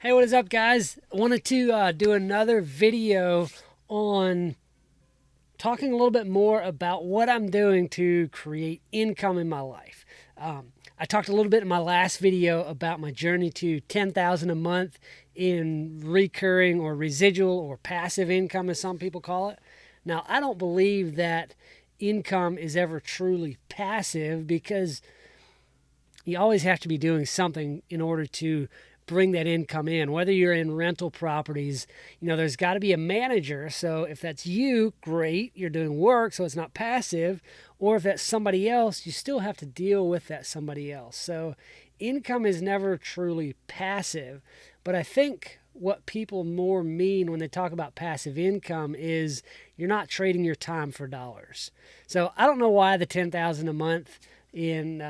Hey, what is up, guys? I wanted to do another video on talking a little bit more about what I'm doing to create income in my life. I talked a little bit in my last video about my journey to 10,000 a month in recurring or residual or passive income, as some people call it. Now, I don't believe that income is ever truly passive because you always have to be doing something in order to bring that income in. Whether you're in rental properties, there's got to be a manager. So if that's you, great, you're doing work, so it's not passive. Or if that's somebody else, you still have to deal with that somebody else. So income is never truly passive. But I think what people more mean when they talk about passive income is you're not trading your time for dollars. So I don't know why the 10,000 a month in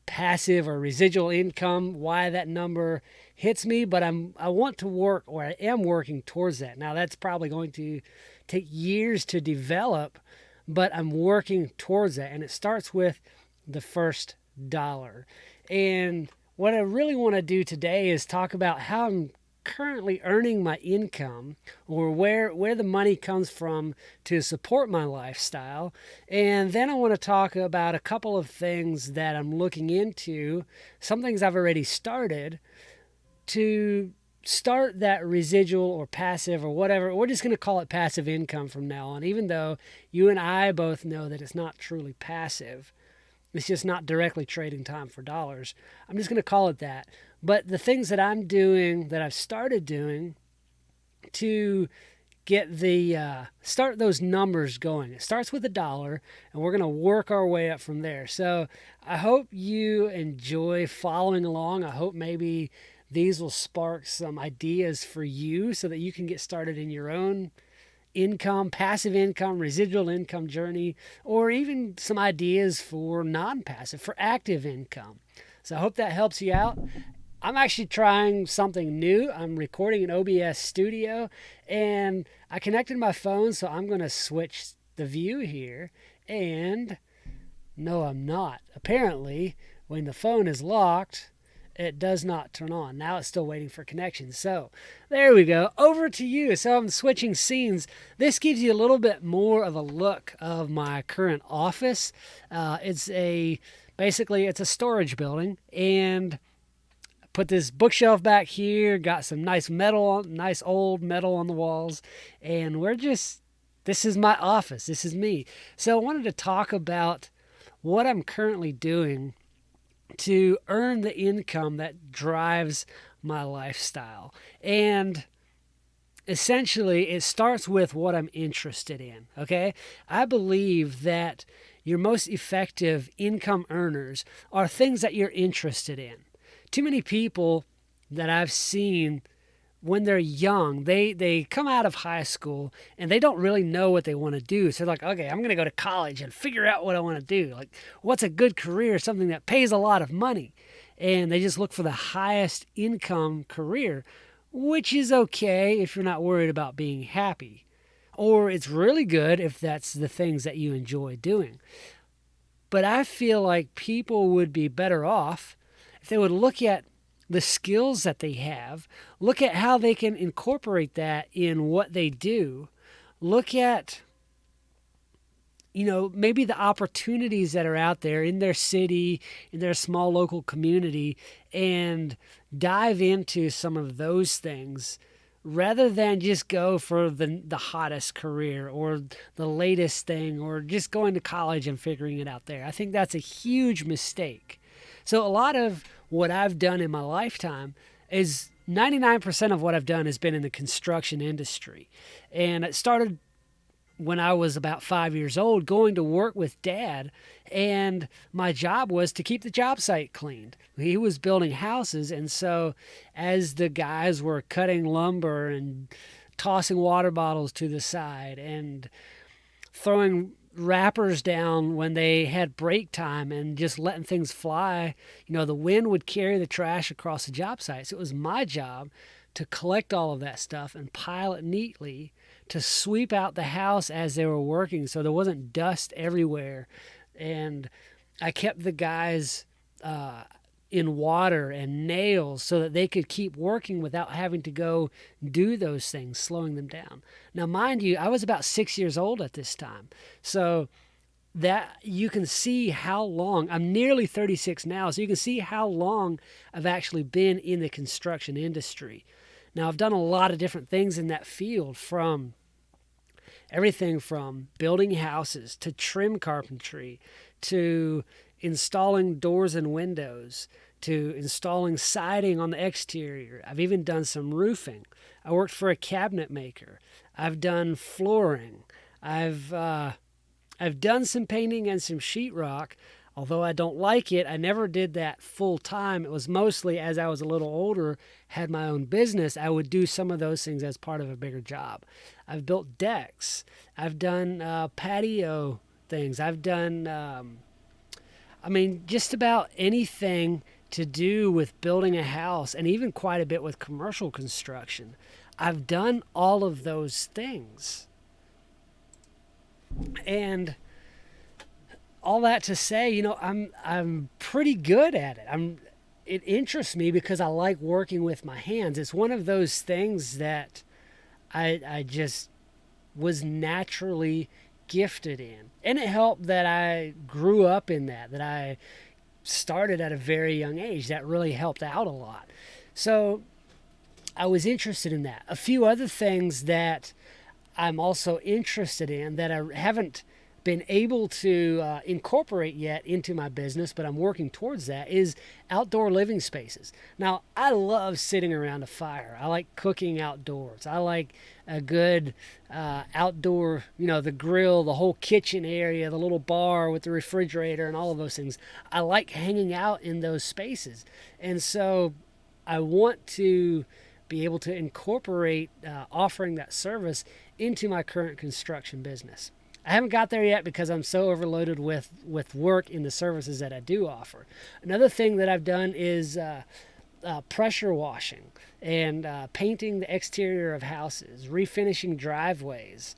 passive or residual income, why that number hits me, but I want to work, or I am working towards that. Now that's probably going to take years to develop, but I'm working towards that, and it starts with the first dollar. And what I really want to do today is talk about how I'm currently earning my income, or where the money comes from to support my lifestyle. And then I want to talk about a couple of things that I'm looking into, some things I've already started to start that residual or passive or whatever. We're just going to call it passive income from now on, even though you and I both know that it's not truly passive. It's just not directly trading time for dollars. I'm just going to call it that. But the things that I'm doing, that I've started doing to get the start those numbers going. It starts with $1, and we're going to work our way up from there. So I hope you enjoy following along. I hope maybe these will spark some ideas for you so that you can get started in your own income, passive income, residual income journey, or even some ideas for non-passive, for active income. So I hope that helps you out. I'm actually trying something new. I'm recording in OBS Studio, and I connected my phone, so I'm going to switch the view here. And no, I'm not. Apparently, when the phone is locked, it does not turn on. Now it's still waiting for connection. So there we go. Over to you. So I'm switching scenes. This gives you a little bit more of a look of my current office. Basically it's a storage building, and put this bookshelf back here, got some nice metal, nice old metal on the walls, and this is my office. This is me. So I wanted to talk about what I'm currently doing to earn the income that drives my lifestyle. And essentially, it starts with what I'm interested in, okay? I believe that your most effective income earners are things that you're interested in. Too many people that I've seen when they're young, they come out of high school and they don't really know what they want to do. So they're like, okay, I'm going to go to college and figure out what I want to do. Like, what's a good career, something that pays a lot of money? And they just look for the highest income career, which is okay if you're not worried about being happy. Or it's really good if that's the things that you enjoy doing. But I feel like people would be better off if they would look at the skills that they have, look at how they can incorporate that in what they do, look at maybe the opportunities that are out there in their city, in their small local community, and dive into some of those things rather than just go for the hottest career or the latest thing or just going to college and figuring it out there. I think that's a huge mistake. So a lot of what I've done in my lifetime is 99% of what I've done has been in the construction industry. And it started when I was about 5 years old, going to work with Dad, and my job was to keep the job site cleaned. He was building houses, and so as the guys were cutting lumber and tossing water bottles to the side and throwing wrappers down when they had break time and just letting things fly, the wind would carry the trash across the job site. So it was my job to collect all of that stuff and pile it neatly, to sweep out the house as they were working so there wasn't dust everywhere. And I kept the guys in water and nails so that they could keep working without having to go do those things, slowing them down. Now, mind you, I was about 6 years old at this time. So that you can see how long, I'm nearly 36 now, so you can see how long I've actually been in the construction industry. Now, I've done a lot of different things in that field, from everything from building houses to trim carpentry to installing doors and windows to installing siding on the exterior. I've even done some roofing. I worked for a cabinet maker. I've done flooring. I've done some painting and some sheetrock. Although I don't like it, I never did that full time. It was mostly as I was a little older, had my own business, I would do some of those things as part of a bigger job. I've built decks. I've done patio things. I've done, just about anything to do with building a house, and even quite a bit with commercial construction. I've done all of those things. And all that to say, I'm pretty good at it. It interests me because I like working with my hands. It's one of those things that I just was naturally gifted in. And it helped that I grew up in that I started at a very young age. That really helped out a lot. So I was interested in that. A few other things that I'm also interested in that I haven't been able to incorporate yet into my business, but I'm working towards that, is outdoor living spaces. Now, I love sitting around a fire. I like cooking outdoors. I like a good outdoor, the grill, the whole kitchen area, the little bar with the refrigerator and all of those things. I like hanging out in those spaces. And so I want to be able to incorporate offering that service into my current construction business. I haven't got there yet because I'm so overloaded with work in the services that I do offer. Another thing that I've done is pressure washing and painting the exterior of houses, refinishing driveways,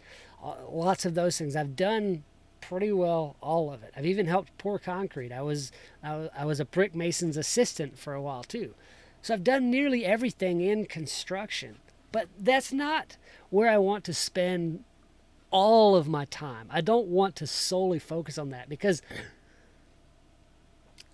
lots of those things. I've done pretty well all of it. I've even helped pour concrete. I was a brick mason's assistant for a while too. So I've done nearly everything in construction, but that's not where I want to spend all of my time. I don't want to solely focus on that because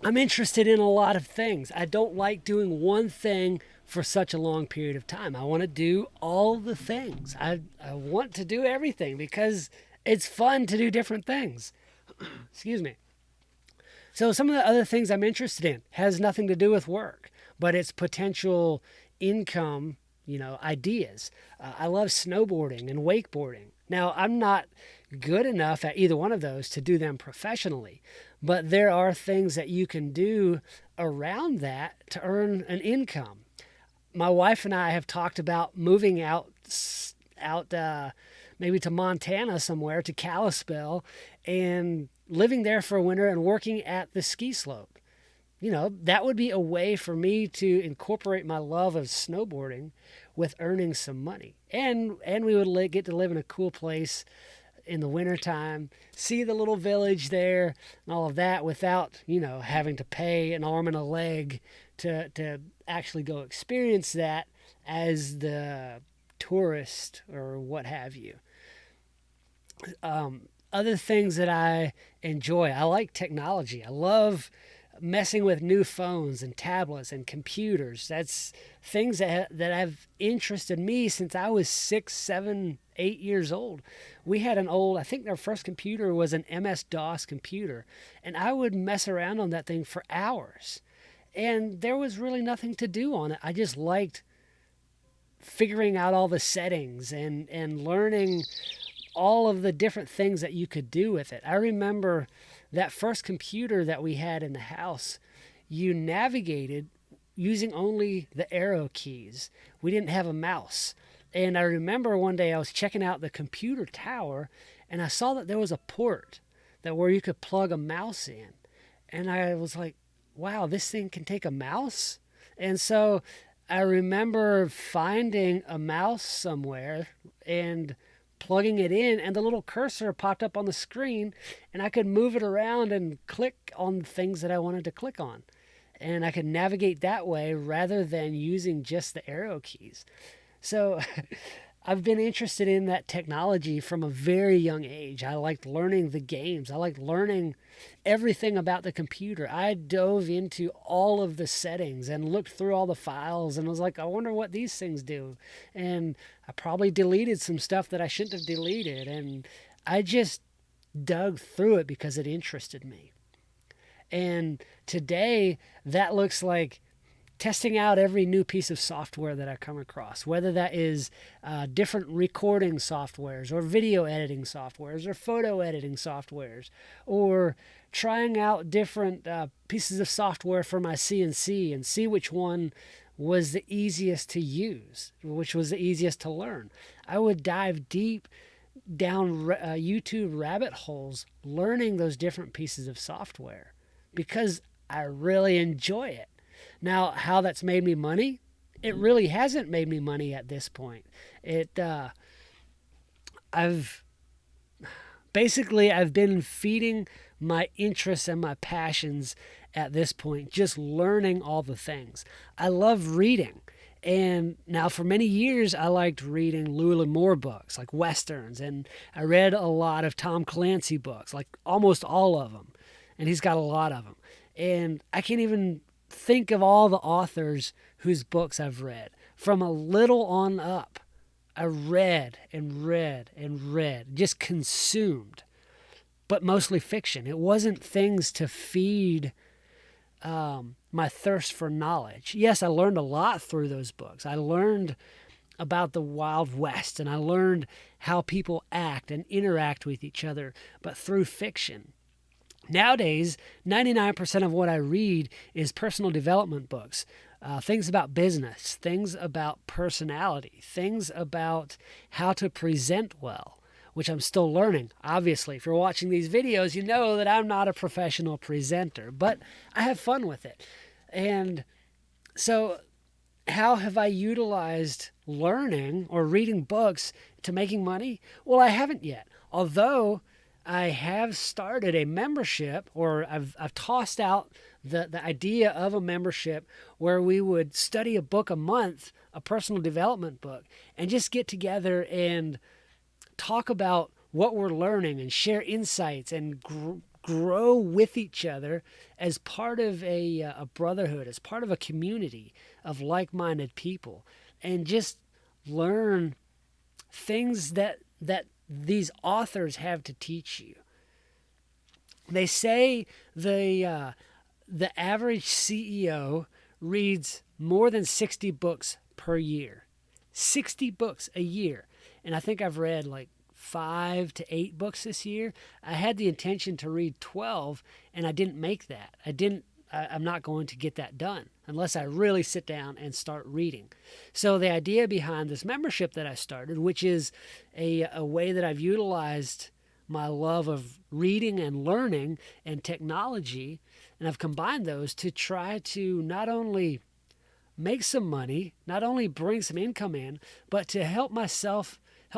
I'm interested in a lot of things. I don't like doing one thing for such a long period of time. I want to do all the things. I want to do everything because it's fun to do different things. Excuse me. So some of the other things I'm interested in has nothing to do with work, but it's potential income, ideas. I love snowboarding and wakeboarding. Now, I'm not good enough at either one of those to do them professionally, but there are things that you can do around that to earn an income. My wife and I have talked about moving out maybe to Montana somewhere, to Kalispell, and living there for a winter and working at the ski slope. That would be a way for me to incorporate my love of snowboarding with earning some money. And we would get to live in a cool place in the wintertime, see the little village there and all of that without, having to pay an arm and a leg to actually go experience that as the tourist or what have you. Other things that I enjoy, I like technology. I love messing with new phones and tablets and computers. That's things that have interested me since I was 6, 7, 8 years old. We had I think our first computer was an MS-DOS computer, and I would mess around on that thing for hours. And there was really nothing to do on it. I just liked figuring out all the settings and learning all of the different things that you could do with it. I remember that first computer that we had in the house, you navigated using only the arrow keys. We didn't have a mouse. And I remember one day I was checking out the computer tower and I saw that there was a port where you could plug a mouse in. And I was like, wow, this thing can take a mouse? And so I remember finding a mouse somewhere and plugging it in, and the little cursor popped up on the screen, and I could move it around and click on the things that I wanted to click on. and I could navigate that way rather than using just the arrow keys. So I've been interested in that technology from a very young age. I liked learning the games. I liked learning everything about the computer. I dove into all of the settings and looked through all the files and was like, I wonder what these things do. And I probably deleted some stuff that I shouldn't have deleted. And I just dug through it because it interested me. And today, that looks like testing out every new piece of software that I come across, whether that is different recording softwares or video editing softwares or photo editing softwares, or trying out different pieces of software for my CNC and see which one was the easiest to use, which was the easiest to learn. I would dive deep down YouTube rabbit holes learning those different pieces of software because I really enjoy it. Now, how that's made me money, it really hasn't made me money at this point. I've been feeding my interests and my passions at this point, just learning all the things. I love reading. And now for many years, I liked reading Llewellyn Moore books, like Westerns. And I read a lot of Tom Clancy books, like almost all of them. And he's got a lot of them. And I can't even think of all the authors whose books I've read. From a little on up, I read and read and read, just consumed, but mostly fiction. It wasn't things to feed my thirst for knowledge. Yes, I learned a lot through those books. I learned about the Wild West, and I learned how people act and interact with each other, but through fiction. Nowadays, 99% of what I read is personal development books, things about business, things about personality, things about how to present well, which I'm still learning. Obviously, if you're watching these videos, you know that I'm not a professional presenter, but I have fun with it. And so how have I utilized learning or reading books to making money? Well, I haven't yet. Although I have started a membership, or I've tossed out the idea of a membership where we would study a book a month, a personal development book, and just get together and talk about what we're learning and share insights and grow with each other as part of a brotherhood, as part of a community of like-minded people, and just learn things that these authors have to teach you. They say the average CEO reads more than 60 books per year. 60 books a year. And I think I've read like 5 to 8 books this year. I had the intention to read 12, and I didn't make that. I'm not going to get that done unless I really sit down and start reading. So the idea behind this membership that I started, which is a way that I've utilized my love of reading and learning and technology, and I've combined those to try to not only make some money, not only bring some income in, but to help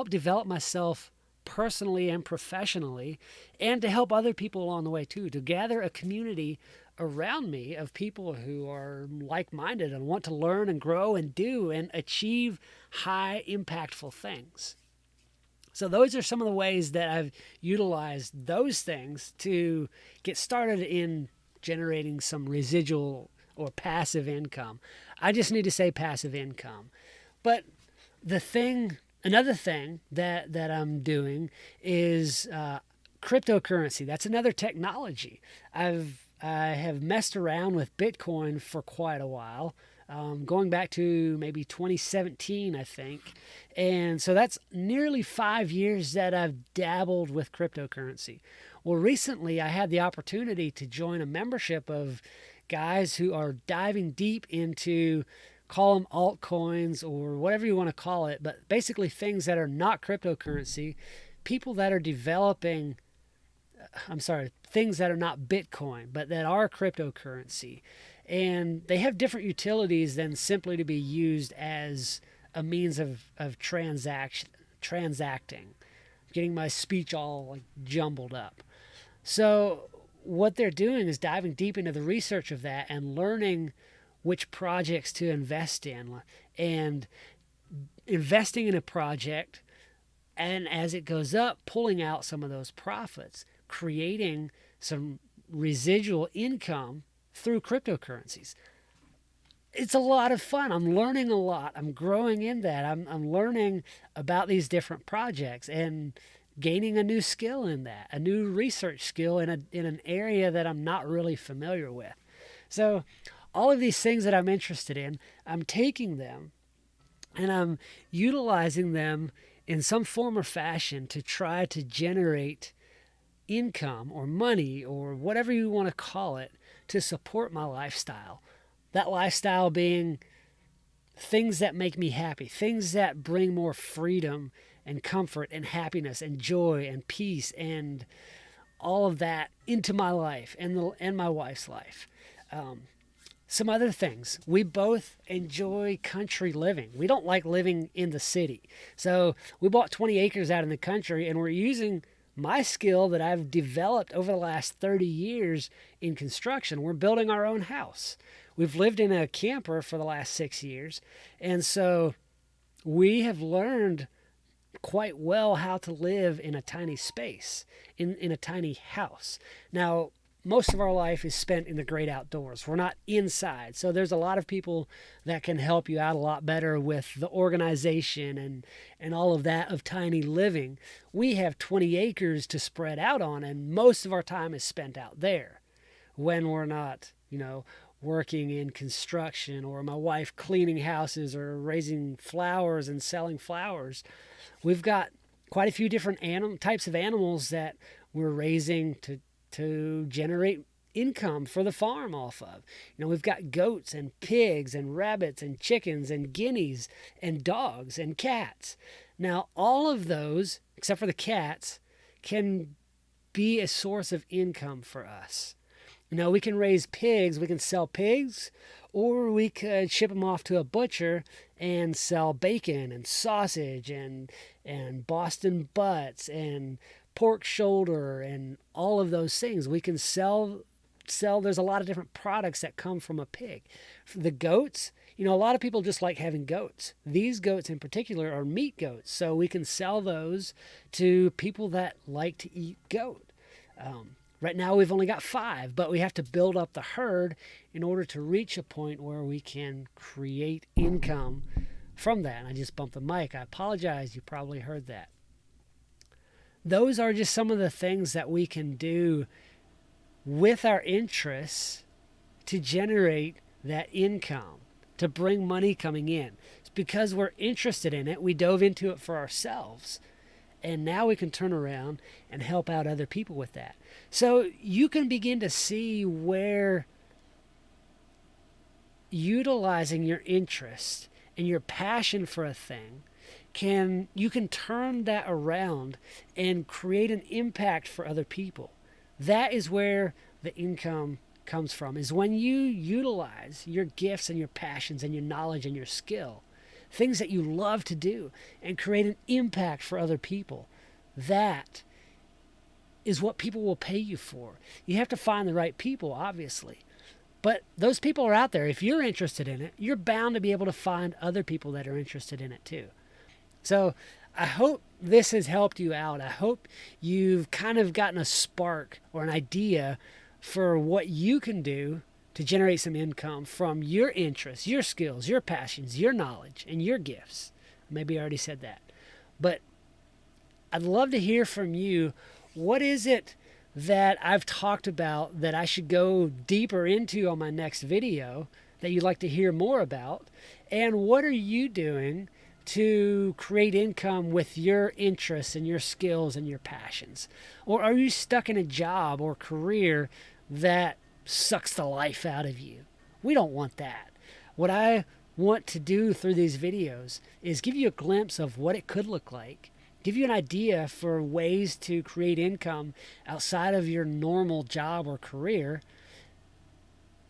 develop myself personally and professionally, and to help other people along the way too, to gather a community around me of people who are like-minded and want to learn and grow and do and achieve high impactful things. So those are some of the ways that I've utilized those things to get started in generating some residual or passive income. I just need to say passive income. But another thing that I'm doing is cryptocurrency. That's another technology. I have messed around with Bitcoin for quite a while, going back to maybe 2017, I think. And so that's nearly 5 years that I've dabbled with cryptocurrency. Well, recently I had the opportunity to join a membership of guys who are diving deep into, call them altcoins or whatever you want to call it, but basically things that are not cryptocurrency, people that are developing things that are not Bitcoin, but that are cryptocurrency. And they have different utilities than simply to be used as a means of transacting. Getting my speech all like jumbled up. So what they're doing is diving deep into the research of that and learning which projects to invest in, and investing in a project, and as it goes up, pulling out some of those profits, creating some residual income through cryptocurrencies. It's a lot of fun. I'm learning a lot. I'm growing in that. I'm learning about these different projects and gaining a new skill in that, a new research skill in an area that I'm not really familiar with. So all of these things that I'm interested in, I'm taking them and I'm utilizing them in some form or fashion to try to generate income or money or whatever you want to call it to support my lifestyle. That lifestyle being things that make me happy, things that bring more freedom and comfort and happiness and joy and peace and all of that into my life and my wife's life. Some other things. We both enjoy country living. We don't like living in the city. So we bought 20 acres out in the country, and we're using my skill that I've developed over the last 30 years in construction. We're building our own house. We've lived in a camper for the last 6 years. And so we have learned quite well how to live in a tiny space, in a tiny house. Now, most of our life is spent in the great outdoors. We're not inside. So there's a lot of people that can help you out a lot better with the organization and all of that of tiny living. We have 20 acres to spread out on, and most of our time is spent out there when we're not, working in construction, or my wife cleaning houses or raising flowers and selling flowers. We've got quite a few different types of animals that we're raising to generate income for the farm off of. We've got goats and pigs and rabbits and chickens and guineas and dogs and cats. Now, all of those, except for the cats, can be a source of income for us. We can raise pigs, we can sell pigs, or we could ship them off to a butcher and sell bacon and sausage and Boston butts and pork shoulder and all of those things. We can sell. There's a lot of different products that come from a pig. For the goats, a lot of people just like having goats. These goats in particular are meat goats, so we can sell those to people that like to eat goat. Right now we've only got 5, but we have to build up the herd in order to reach a point where we can create income from that. And I just bumped the mic. I apologize. You probably heard that. Those are just some of the things that we can do with our interests to generate that income, to bring money coming in. It's because we're interested in it. We dove into it for ourselves. And now we can turn around and help out other people with that. So you can begin to see where utilizing your interest and your passion for a thing you can turn that around and create an impact for other people. That is where the income comes from, is when you utilize your gifts and your passions and your knowledge and your skill, things that you love to do, and create an impact for other people. That is what people will pay you for. You have to find the right people, obviously. But those people are out there. If you're interested in it, you're bound to be able to find other people that are interested in it too. So I hope this has helped you out. I hope you've kind of gotten a spark or an idea for what you can do to generate some income from your interests, your skills, your passions, your knowledge, and your gifts. Maybe I already said that. But I'd love to hear from you. What is it that I've talked about that I should go deeper into on my next video that you'd like to hear more about? And what are you doing to create income with your interests and your skills and your passions? Or are you stuck in a job or career that sucks the life out of you? We don't want that. What I want to do through these videos is give you a glimpse of what it could look like, give you an idea for ways to create income outside of your normal job or career,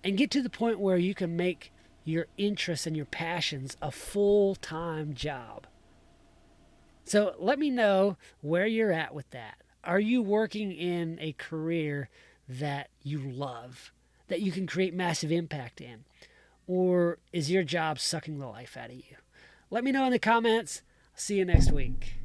and get to the point where you can make your interests and your passions a full-time job. So let me know where you're at with that. Are you working in a career that you love, that you can create massive impact in? Or is your job sucking the life out of you? Let me know in the comments. See you next week.